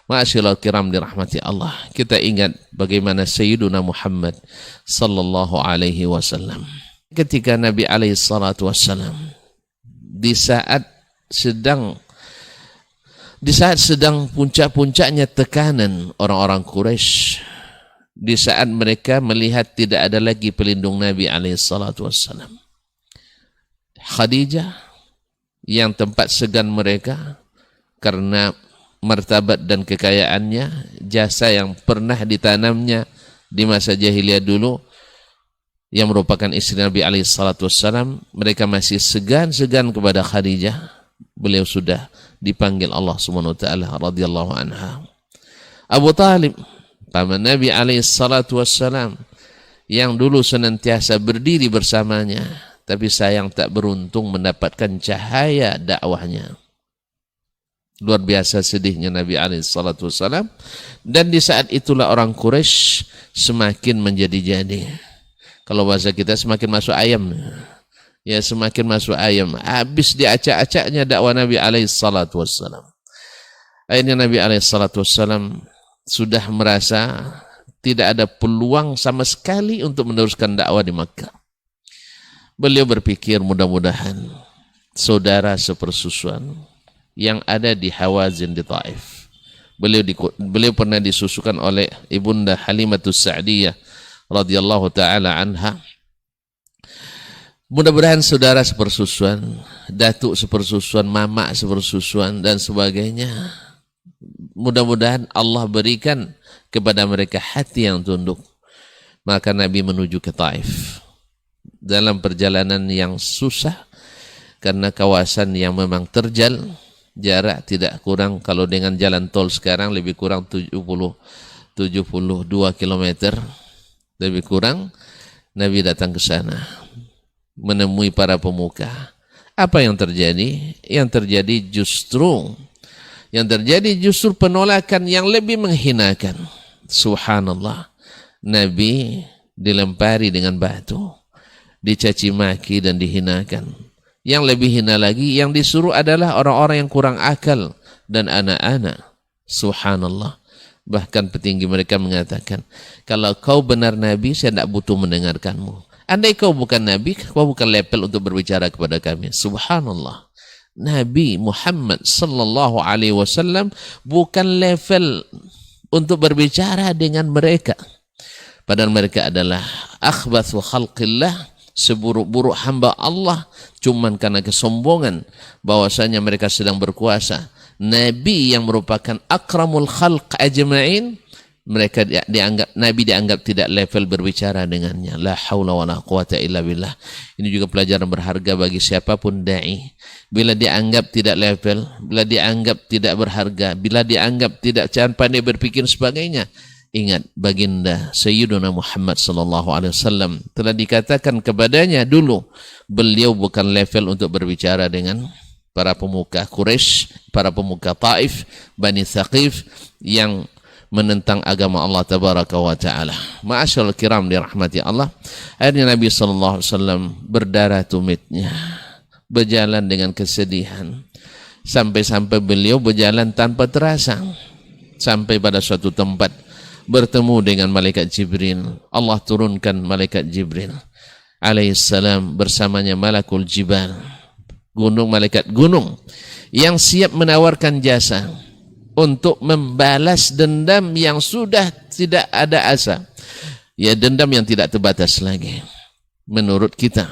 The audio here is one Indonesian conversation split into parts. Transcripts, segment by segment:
Ma'asyiral kiram dirahmati Allah, kita ingat bagaimana Sayyiduna Muhammad sallallahu alaihi wasallam ketika Nabi alaihi salatu wasallam di saat sedang puncak-puncaknya tekanan orang-orang Quraisy, di saat mereka melihat tidak ada lagi pelindung Nabi alaihi salatu wassalam, Khadijah yang tempat segan mereka karena martabat dan kekayaannya, jasa yang pernah ditanamnya di masa jahiliyah dulu, yang merupakan istri Nabi alaihi salatu wassalam, mereka masih segan-segan kepada Khadijah. Beliau sudah dipanggil Allah Subhanahu wa taala radhiyallahu anha. Abu Talib, paman Nabi alaihi salatu wassalam, yang dulu senantiasa berdiri bersamanya, tapi sayang tak beruntung mendapatkan cahaya dakwahnya. Luar biasa sedihnya Nabi alaihi salatu wassalam, dan di saat itulah orang Quraisy semakin menjadi-jadi. Kalau bahasa kita semakin masuk ayam. Ya, semakin masuk ayam. Habis diacak-acaknya dakwah Nabi alaihi salatu wassalam. Akhirnya Nabi alaihi salatu wassalam sudah merasa tidak ada peluang sama sekali untuk meneruskan dakwah di Makkah. Beliau berpikir mudah-mudahan saudara sepersusuan yang ada di Hawazin di Taif. Beliau pernah disusukan oleh Ibunda Halimatus Sa'diyah radhiyallahu taala anha. Mudah-mudahan saudara sepersusuan, datuk sepersusuan, mama sepersusuan dan sebagainya, mudah-mudahan Allah berikan kepada mereka hati yang tunduk. Maka Nabi menuju ke Taif dalam perjalanan yang susah karena kawasan yang memang terjal, jarak tidak kurang, kalau dengan jalan tol sekarang lebih kurang 72 km lebih kurang. Nabi datang ke sana menemui para pemuka. Apa yang terjadi? Yang terjadi justru penolakan yang lebih menghinakan. Subhanallah. Nabi dilempari dengan batu, dicaci maki dan dihinakan. Yang lebih hina lagi, yang disuruh adalah orang-orang yang kurang akal dan anak-anak. Subhanallah. Bahkan petinggi mereka mengatakan, kalau kau benar Nabi, saya tidak butuh mendengarkanmu. Andai kau bukan Nabi, kau bukan level untuk berbicara kepada kami. Subhanallah. Nabi Muhammad sallallahu alaihi wasallam bukan level untuk berbicara dengan mereka. Padahal mereka adalah akhbathu khalqillah, seburuk-buruk hamba Allah, cuman karena kesombongan bahwasanya mereka sedang berkuasa. Nabi yang merupakan akramul khalq ajma'in, mereka Nabi dianggap tidak level berbicara dengannya. La haula wala quwata illa billah. Ini juga pelajaran berharga bagi siapapun dai. Bila dianggap tidak level, bila dianggap tidak berharga, bila dianggap tidak pandai berpikir sebagainya, ingat baginda Sayyiduna Muhammad sallallahu alaihi wasallam telah dikatakan kepadanya dulu, beliau bukan level untuk berbicara dengan para pemuka Quraisy, para pemuka Taif, Bani Thaqif yang menentang agama Allah tabaraka wa taala. Ma'asyiral kiram dirahmati Allah, akhirnya Nabi sallallahu alaihi wasallam berdarah tumitnya, berjalan dengan kesedihan, sampai-sampai beliau berjalan tanpa terasa sampai pada suatu tempat bertemu dengan malaikat Jibril. Allah turunkan malaikat Jibril alaihissalam, bersamanya malakul jibal, malaikat gunung yang siap menawarkan jasa untuk membalas dendam yang sudah tidak ada asa. Ya, dendam yang tidak terbatas lagi menurut kita.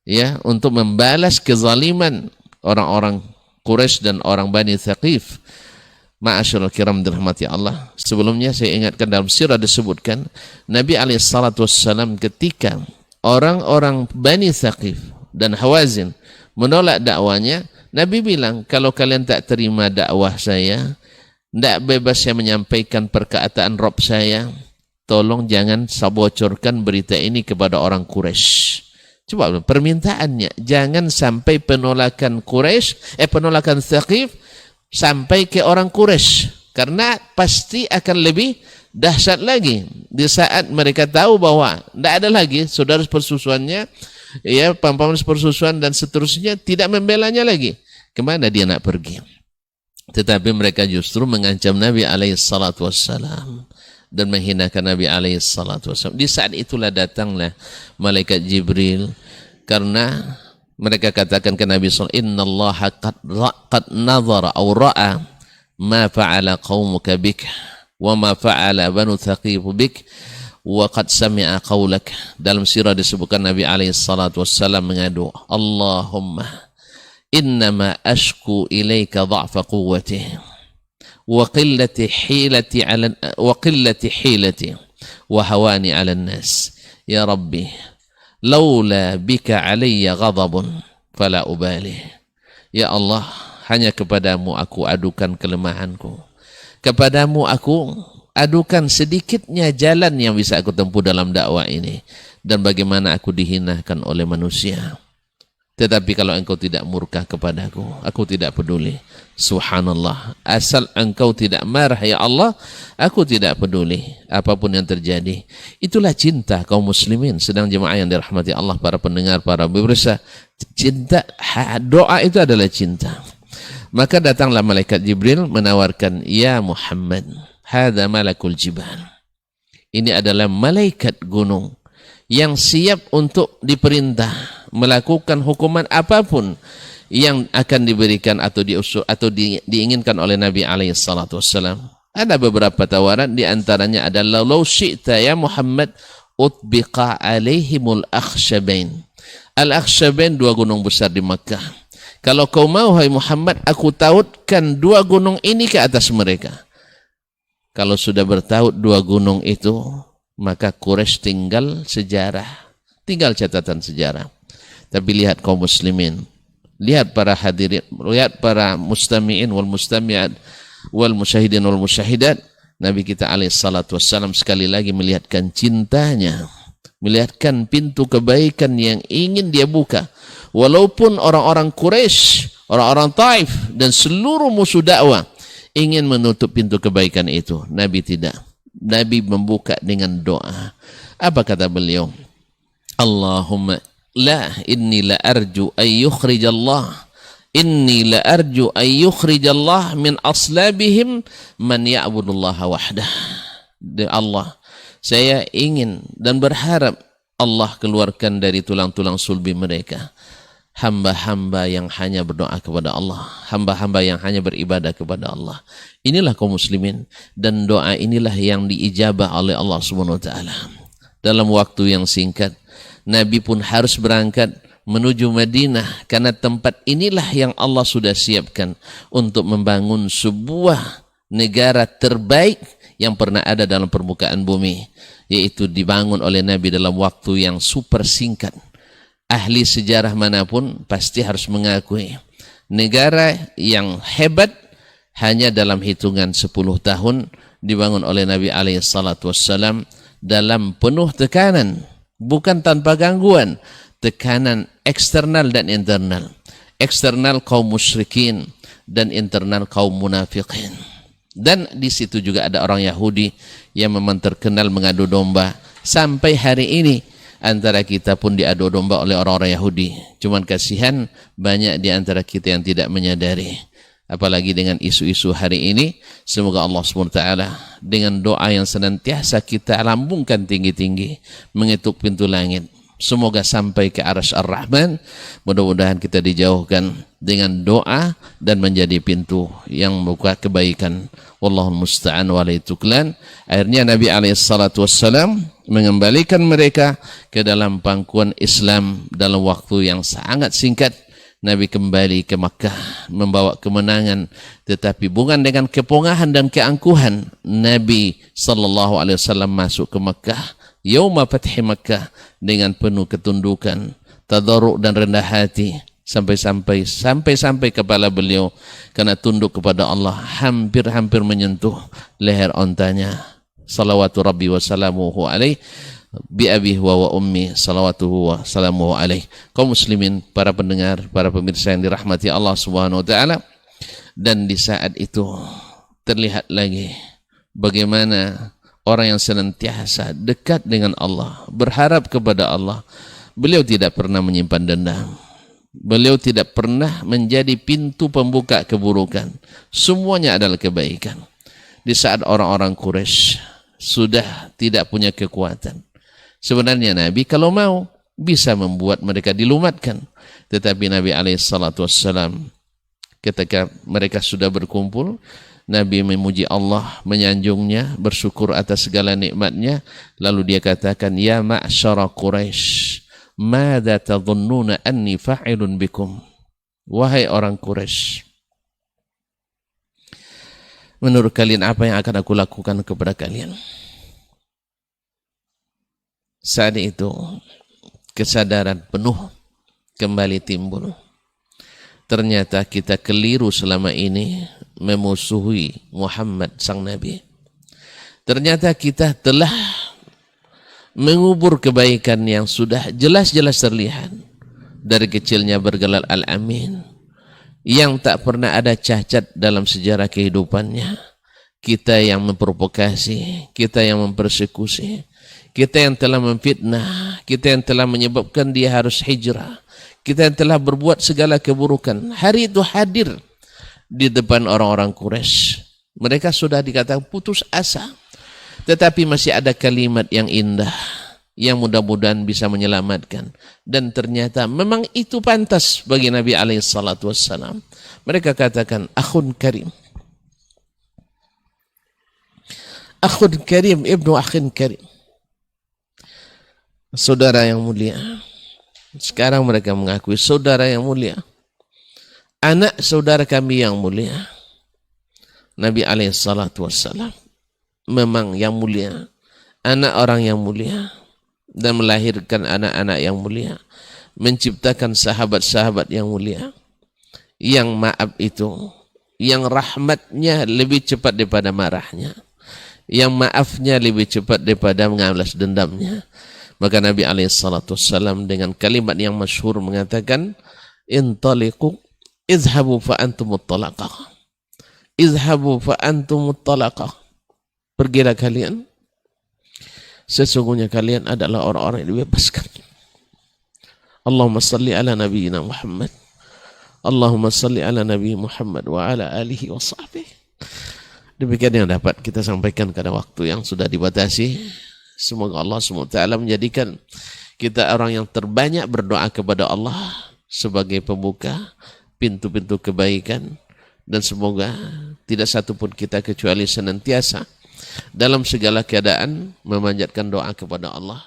Ya, untuk membalas kezaliman orang-orang Quraisy dan orang Bani Thaqif. Ma'asyiral kiram dirahmati Allah. Sebelumnya saya ingatkan dalam sirah disebutkan Nabi alaihissalam ketika orang-orang Bani Thaqif dan Hawazin menolak dakwanya, Nabi bilang, kalau kalian tak terima dakwah saya, tidak bebas saya menyampaikan perkataan Rabb saya, tolong jangan bocorkan berita ini kepada orang Quraisy. Coba permintaannya, jangan sampai penolakan penolakan Thaqif sampai ke orang Quraisy, karena pasti akan lebih dahsyat lagi di saat mereka tahu bahwa tidak ada lagi saudara persusuannya, ya, paman persusuan dan seterusnya tidak membelanya lagi. Kemana dia nak pergi? Tetapi mereka justru mengancam Nabi SAW dan menghinakan Nabi SAW. Di saat itulah datanglah malaikat Jibril, karena mereka katakan ke Nabi SAW, Inna Allah qad nazara aw ra'a ma fa'ala qaumuka bik wa ma fa'ala banu Thaqif bik wa qad sami'a qawlak. Dalam sirah disebutkan Nabi SAW mengadu, Allahumma innama ashku ilaika dha'fa quwwati wa qillati hilati wa hawani 'ala an-nas. Ya Rabbi, laula bika alayya ghadabun fala ubali. Ya Allah, hanya kepadamu aku adukan kelemahanku. Kepadamu aku adukan sedikitnya jalan yang bisa aku tempuh dalam dakwah ini, dan bagaimana aku dihinakan oleh manusia. Tetapi kalau engkau tidak murka kepadaku, aku tidak peduli. Subhanallah, asal engkau tidak marah ya Allah, aku tidak peduli apapun yang terjadi. Itulah cinta kaum muslimin. Sedang jemaah yang dirahmati Allah, para pendengar, para pemirsa, cinta, doa itu adalah cinta. Maka datanglah malaikat Jibril menawarkan, ya Muhammad, hadza malakul jibal. Ini adalah malaikat gunung yang siap untuk diperintah melakukan hukuman apapun yang akan diberikan atau diinginkan oleh Nabi SAW. Ada beberapa tawaran, di antaranya adalah law syi'ta ya Muhammad utbiqa alaihimul akhsyabain. Al-akhsyabain, dua gunung besar di Makkah. Kalau kau mau hai Muhammad, aku tautkan dua gunung ini ke atas mereka. Kalau sudah bertaut dua gunung itu, maka Quraisy tinggal sejarah, tinggal catatan sejarah. Tapi lihat kaum muslimin, lihat para hadirin, lihat para mustami'in wal mustami'at wal musyahidin wal musyahidat. Nabi kita SAW sekali lagi melihatkan cintanya, melihatkan pintu kebaikan yang ingin dia buka. Walaupun orang-orang Quraisy, orang-orang Taif dan seluruh musuh dakwah ingin menutup pintu kebaikan itu, Nabi tidak. Nabi membuka dengan doa. Apa kata beliau? Allahumma la inni la arju ay yukhrijallah inni la arju ay yukhrijallah min aslabihim man ya'budullaha wahdah. Allah, saya ingin dan berharap Allah keluarkan dari tulang-tulang sulbi mereka hamba-hamba yang hanya berdoa kepada Allah, hamba-hamba yang hanya beribadah kepada Allah. Inilah kaum muslimin, dan doa inilah yang diijabah oleh Allah Subhanahu wa taala. Dalam waktu yang singkat, Nabi pun harus berangkat menuju Madinah, karena tempat inilah yang Allah sudah siapkan untuk membangun sebuah negara terbaik yang pernah ada dalam permukaan bumi, yaitu dibangun oleh Nabi dalam waktu yang super singkat. Ahli sejarah manapun pasti harus mengakui negara yang hebat hanya dalam hitungan 10 tahun dibangun oleh Nabi SAW dalam penuh tekanan, bukan tanpa gangguan, tekanan eksternal dan internal. Eksternal kaum musyrikin dan internal kaum munafikin. Dan di situ juga ada orang Yahudi yang memang terkenal mengadu domba. Sampai hari ini antara kita pun diadu domba oleh orang-orang Yahudi. Cuman kasihan banyak di antara kita yang tidak menyadari. Apalagi dengan isu-isu hari ini, semoga Allah SWT dengan doa yang senantiasa kita lambungkan tinggi-tinggi, mengetuk pintu langit, semoga sampai ke arsy Ar-Rahman. Mudah-mudahan kita dijauhkan dengan doa dan menjadi pintu yang membuka kebaikan. Wallahul musta'an wa alaihi tuklan. Akhirnya Nabi SAW mengembalikan mereka ke dalam pangkuan Islam dalam waktu yang sangat singkat. Nabi kembali ke Makkah membawa kemenangan, tetapi bukan dengan kepongahan dan keangkuhan. Nabi SAW masuk ke Makkah Yauma Fathi Makkah dengan penuh ketundukan, tadarruk dan rendah hati, sampai kepala beliau karena tunduk kepada Allah hampir menyentuh leher ontanya. Salawatu Rabbi wa salamuhu alaih bi abi wa ummi salawatuhu wa salamuhu alaih. Kaum muslimin, para pendengar, para pemirsa yang dirahmati Allah Subhanahu wa taala, dan di saat itu terlihat lagi bagaimana orang yang senantiasa dekat dengan Allah, berharap kepada Allah. Beliau tidak pernah menyimpan dendam. Beliau tidak pernah menjadi pintu pembuka keburukan. Semuanya adalah kebaikan. Di saat orang-orang Quraisy sudah tidak punya kekuatan, sebenarnya Nabi kalau mau bisa membuat mereka dilumatkan. Tetapi Nabi SAW ketika mereka sudah berkumpul, Nabi memuji Allah, menyanjungnya, bersyukur atas segala nikmatnya. Lalu dia katakan, ya ma'syara Quraisy, madza tadhunnuna anni fa'ilun bikum? Wahai orang Quraisy, menurut kalian apa yang akan aku lakukan kepada kalian? Saat itu kesadaran penuh kembali timbul. Ternyata kita keliru selama ini memusuhi Muhammad sang Nabi. Ternyata kita telah mengubur kebaikan yang sudah jelas-jelas terlihat. Dari kecilnya bergelar Al-Amin, yang tak pernah ada cacat dalam sejarah kehidupannya. Kita yang memprovokasi, kita yang mempersekusi, kita yang telah memfitnah, kita yang telah menyebabkan dia harus hijrah, kita yang telah berbuat segala keburukan. Hari itu hadir di depan orang-orang Quraisy. Mereka sudah dikatakan putus asa, tetapi masih ada kalimat yang indah yang mudah-mudahan bisa menyelamatkan. Dan ternyata memang itu pantas bagi Nabi SAW. Mereka katakan, akhun karim, akhun karim, ibnu akhin karim, saudara yang mulia. Sekarang mereka mengakui saudara yang mulia, anak saudara kami yang mulia. Nabi SAW memang yang mulia, anak orang yang mulia, dan melahirkan anak-anak yang mulia, menciptakan sahabat-sahabat yang mulia, yang maaf itu, yang rahmatnya lebih cepat daripada marahnya, yang maafnya lebih cepat daripada mengalas dendamnya. Maka Nabi SAW dengan kalimat yang masyhur mengatakan, intaliqu izhabu fa antumut talaqah, izhabu fa antumut talaqah, pergilah kalian, sesungguhnya kalian adalah orang-orang yang dibebaskan. Allahumma salli ala nabiyyina Muhammad, Allahumma salli ala Nabi Muhammad wa ala alihi wa sahbihi. Demikian yang dapat kita sampaikan pada waktu yang sudah dibatasi. Semoga Allah SWT menjadikan kita orang yang terbanyak berdoa kepada Allah sebagai pembuka pintu-pintu kebaikan. Dan semoga tidak satu pun kita kecuali senantiasa dalam segala keadaan memanjatkan doa kepada Allah